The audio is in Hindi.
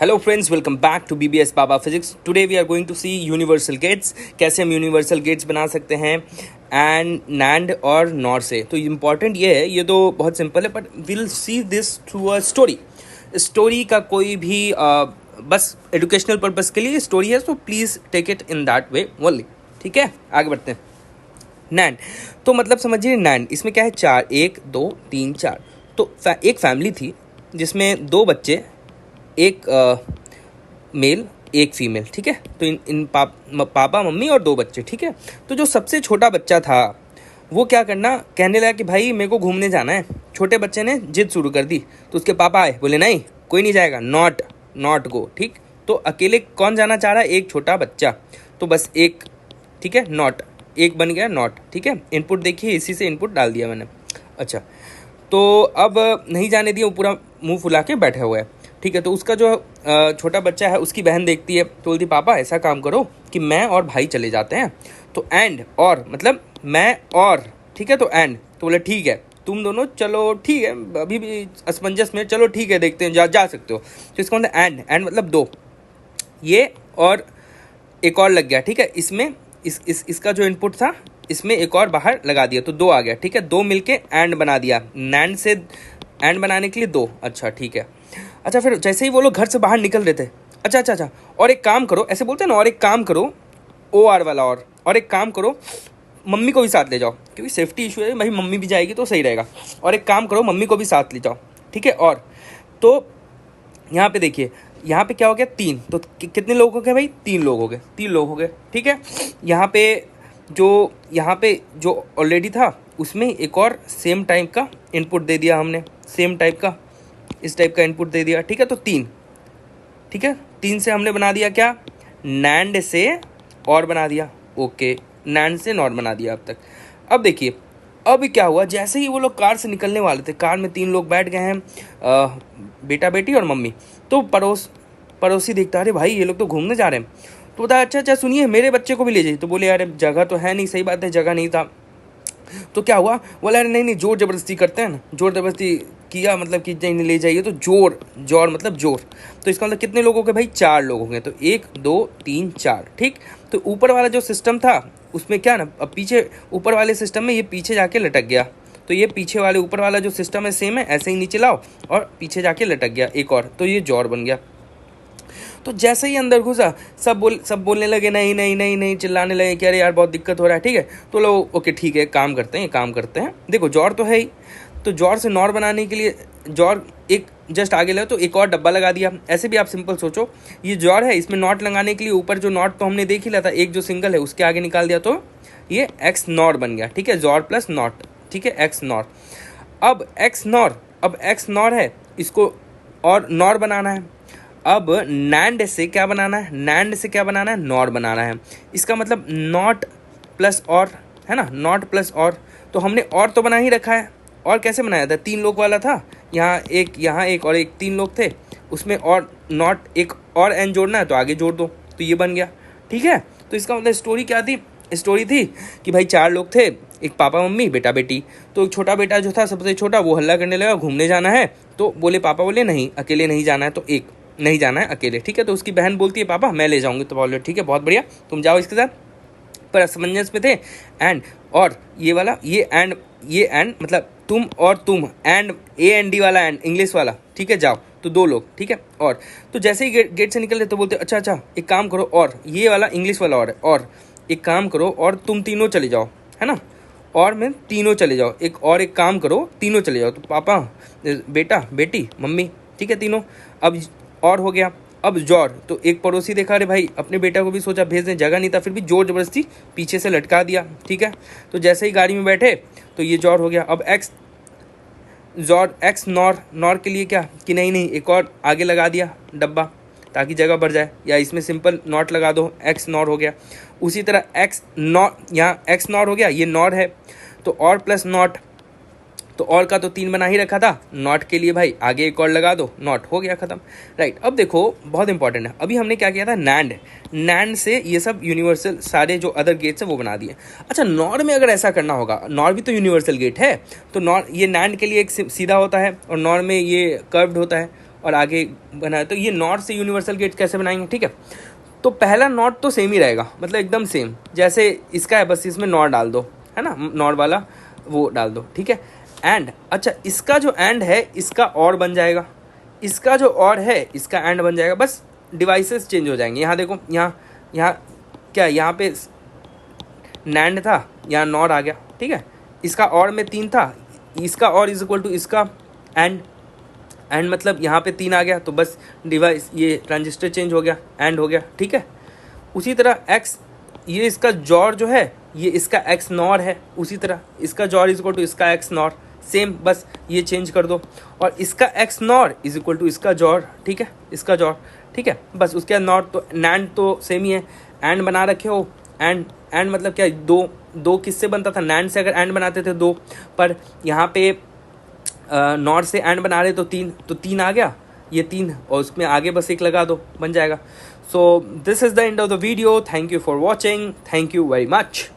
Hello friends, welcome back to BBS Baba Physics. Today we are going to see universal gates. कैसे हम universal gates बना सकते हैं and NAND और NOR से. तो इम्पॉर्टेंट ये है, ये तो बहुत सिंपल है, but we'll see this through a story. Story का कोई भी बस एजुकेशनल पर्पस के लिए स्टोरी है, तो please take it in that way only. ठीक है, आगे बढ़ते हैं. नैंड तो मतलब समझिए, नैंड इसमें क्या है, 4, 1 2 3 4. तो एक फैमिली थी जिसमें 2 बच्चे, एक मेल एक फीमेल. ठीक है, तो इन पापा मम्मी और 2 बच्चे. ठीक है, तो जो सबसे छोटा बच्चा था वो क्या कहने लगा कि भाई मेरे को घूमने जाना है. छोटे बच्चे ने जिद शुरू कर दी, तो उसके पापा आए, बोले नहीं कोई नहीं जाएगा, नॉट गो. ठीक, तो अकेले कौन जाना चाह रहा है, एक छोटा बच्चा. तो बस एक, ठीक है, नॉट एक बन गया नॉट. ठीक है, इनपुट देखिए, इसी से इनपुट डाल दिया मैंने. अच्छा, तो अब नहीं जाने दिया, वो पूरा मुंह फुला के बैठा हुआ है. ठीक है, तो उसका जो छोटा बच्चा है, उसकी बहन देखती है, तो बोलती पापा ऐसा काम करो कि मैं और भाई चले जाते हैं. तो एंड और मतलब मैं और, ठीक है, तो एंड, तो बोले ठीक है तुम दोनों चलो, ठीक है, अभी भी असमंजस में, चलो ठीक है देखते हैं, जा सकते हो. तो इसका मतलब एंड मतलब 2, ये और एक और लग गया. ठीक है, इसमें इसका जो इनपुट था, इसमें एक और बाहर लगा दिया, तो 2 आ गया. ठीक है, 2 मिलके एंड बना दिया. नैंड से एंड बनाने के लिए 2. अच्छा ठीक है. अच्छा, फिर जैसे ही वो लोग घर से बाहर निकल रहे थे, अच्छा, और एक काम करो, ऐसे बोलते हैं ना, और एक काम करो, OR वाला, और एक काम करो, मम्मी को भी साथ ले जाओ, क्योंकि सेफ्टी इशू है भाई, मम्मी भी जाएगी तो सही रहेगा. और एक काम करो, मम्मी को भी साथ ले जाओ. ठीक है, और तो यहाँ पे देखिए, यहाँ पे क्या हो गया, 3. तो कितने लोग हो गए भाई, 3 लोग हो गए, 3 लोग हो गए. ठीक है, यहाँ पे जो ऑलरेडी था, उसमें एक और सेम टाइप का इनपुट दे दिया हमने, सेम टाइप का, इस टाइप का इनपुट दे दिया. ठीक है, तो 3. ठीक है, 3 से हमने बना दिया क्या, नैंड से और बना दिया. ओके, नैंड से नॉट बना दिया अब तक. अब देखिए, अब क्या हुआ, जैसे ही वो लोग कार से निकलने वाले थे, कार में 3 लोग बैठ गए हैं, बेटा बेटी और मम्मी. तो पड़ोसी देखता, अरे भाई ये लोग तो घूमने जा रहे हैं. तो बोला अच्छा सुनिए, मेरे बच्चे को भी ले जाइए. तो बोले यार जगह तो है नहीं, सही बात है जगह नहीं था. तो क्या हुआ, बोला अरे नहीं जोर ज़बरदस्ती करते हैं ना, जोर ज़बरदस्ती किया, मतलब कि नहीं ले जाइए, तो जोर मतलब जोर. तो इसका मतलब कितने लोग हो गए भाई, 4 लोग हो गए. तो 1 2 3 4. ठीक, तो ऊपर वाला जो सिस्टम था उसमें क्या ना, अब पीछे ऊपर वाले सिस्टम में ये पीछे जाके लटक गया. तो ये पीछे वाले ऊपर वाला जो सिस्टम है सेम है, ऐसे ही नीचे लाओ और पीछे जाके लटक गया एक और, तो ये जोर बन गया. तो जैसे ही अंदर घुसा, सब बोलने लगे नहीं, चिल्लाने लगे कि अरे यार बहुत दिक्कत हो रहा है. ठीक है, तो लोग ओके ठीक है, काम करते हैं. देखो जॉर तो है ही, तो जॉर से नॉर बनाने के लिए जॉर एक जस्ट आगे लगा, तो एक और डब्बा लगा दिया. ऐसे भी आप सिंपल सोचो, ये जॉर है, इसमें नॉट लगाने के लिए ऊपर जो नॉट तो हमने देख ही लिया था, एक जो सिंगल है उसके आगे निकाल दिया, तो ये एक्स नॉर बन गया. ठीक है, जॉर प्लस नॉट. ठीक है, एक्स नॉर. अब एक्स नॉर है, इसको और नॉर बनाना है. अब नैंड से क्या बनाना है, नॉर बनाना है. इसका मतलब नॉट प्लस और, है ना, नॉट प्लस और. तो हमने और तो बना ही रखा है. और कैसे बनाया था, 3 लोग वाला था, यहाँ एक और एक, 3 लोग थे उसमें, और नॉट एक और एन जोड़ना है तो आगे जोड़ दो, तो ये बन गया. ठीक है, तो इसका मतलब स्टोरी क्या थी, स्टोरी थी कि भाई 4 लोग थे, एक पापा मम्मी बेटा बेटी. तो एक छोटा बेटा जो था सबसे छोटा, वो हल्ला करने लगा घूमने जाना है. तो पापा बोले नहीं अकेले नहीं जाना है, तो एक नहीं जाना है अकेले. ठीक है, तो उसकी बहन बोलती है पापा मैं ले जाऊंगी. तो बोले ठीक है बहुत बढ़िया, तुम जाओ इसके साथ. पर असमंजस में थे, एंड और ये वाला, ये एंड मतलब तुम और तुम, एंड AND वाला एंड इंग्लिश वाला. ठीक है, जाओ. तो 2 लोग. ठीक है, और तो जैसे ही गेट से निकल रहे तो बोलते अच्छा एक काम करो, और ये वाला इंग्लिश वाला और एक काम करो, और तुम तीनों चले जाओ, है ना, और मैं तीनों चले जाओ, एक काम करो, तीनों चले जाओ. तो पापा बेटा बेटी मम्मी, ठीक है, तीनों. अब और हो गया. अब जॉर, तो एक पड़ोसी देखा, अरे भाई अपने बेटा को भी सोचा भेज दें, जगह नहीं था, फिर भी जोर जबरदस्ती पीछे से लटका दिया. ठीक है, तो जैसे ही गाड़ी में बैठे तो ये जॉर हो गया. अब एक्स नॉर के लिए क्या कि नहीं एक और आगे लगा दिया डब्बा, ताकि जगह बढ़ जाए, या इसमें सिंपल नॉट लगा दो, एक्स नॉर हो गया. उसी तरह एक्स नॉर, यहाँ एक्स नॉर हो गया, ये नॉर है, तो और प्लस नॉट, तो और का तो 3 बना ही रखा था, नॉट के लिए भाई आगे एक और लगा दो, नॉट हो गया खत्म. राइट, अब देखो बहुत इंपॉर्टेंट है, अभी हमने क्या किया था, नैंड से ये सब यूनिवर्सल सारे जो अदर गेट्स है वो बना दिए. अच्छा, नॉर में अगर ऐसा करना होगा, नॉर भी तो यूनिवर्सल गेट है, तो नॉर ये नैंड के लिए एक सीधा होता है और नॉर में ये कर्व्ड होता है. और आगे बनाया। तो ये नॉट से यूनिवर्सल गेट कैसे बनाएंगे, ठीक है। तो पहला नॉट तो सेम ही रहेगा, मतलब एकदम सेम जैसे इसका है, बस इसमें नॉट डाल दो, है ना, नॉट वाला वो डाल दो, ठीक है। एंड अच्छा, इसका जो एंड है इसका और बन जाएगा, इसका जो और है इसका एंड बन जाएगा, बस डिवाइसेस चेंज हो जाएंगे। यहाँ देखो, यहाँ क्या, यहाँ पे नैंड था, यहाँ नॉट आ गया, ठीक है। इसका और में 3 था, इसका और इज इक्वल टू इसका एंड मतलब यहाँ पे 3 आ गया, तो बस डिवाइस ये ट्रांजिस्टर चेंज हो गया, एंड हो गया, ठीक है। उसी तरह एक्स, ये इसका जॉर जो है ये इसका एक्स नॉर है, उसी तरह इसका जॉर इज इक्वल टू इसका एक्स नॉर, सेम, बस ये चेंज कर दो। और इसका XNOR is equal to इसका जॉर, ठीक है, इसका जॉर, ठीक है, बस उसके बाद नॉट। तो नैंड तो सेम ही है, एंड बना रखे हो, एंड मतलब क्या, दो किससे बनता था, नैंड से अगर एंड बनाते थे 2, पर यहाँ पे नॉट से एंड बना रहे तो 3 आ गया, ये 3, और उसमें आगे बस 1 लगा दो, बन जाएगा। So this is the end of the video. Thank you for watching, thank you very much.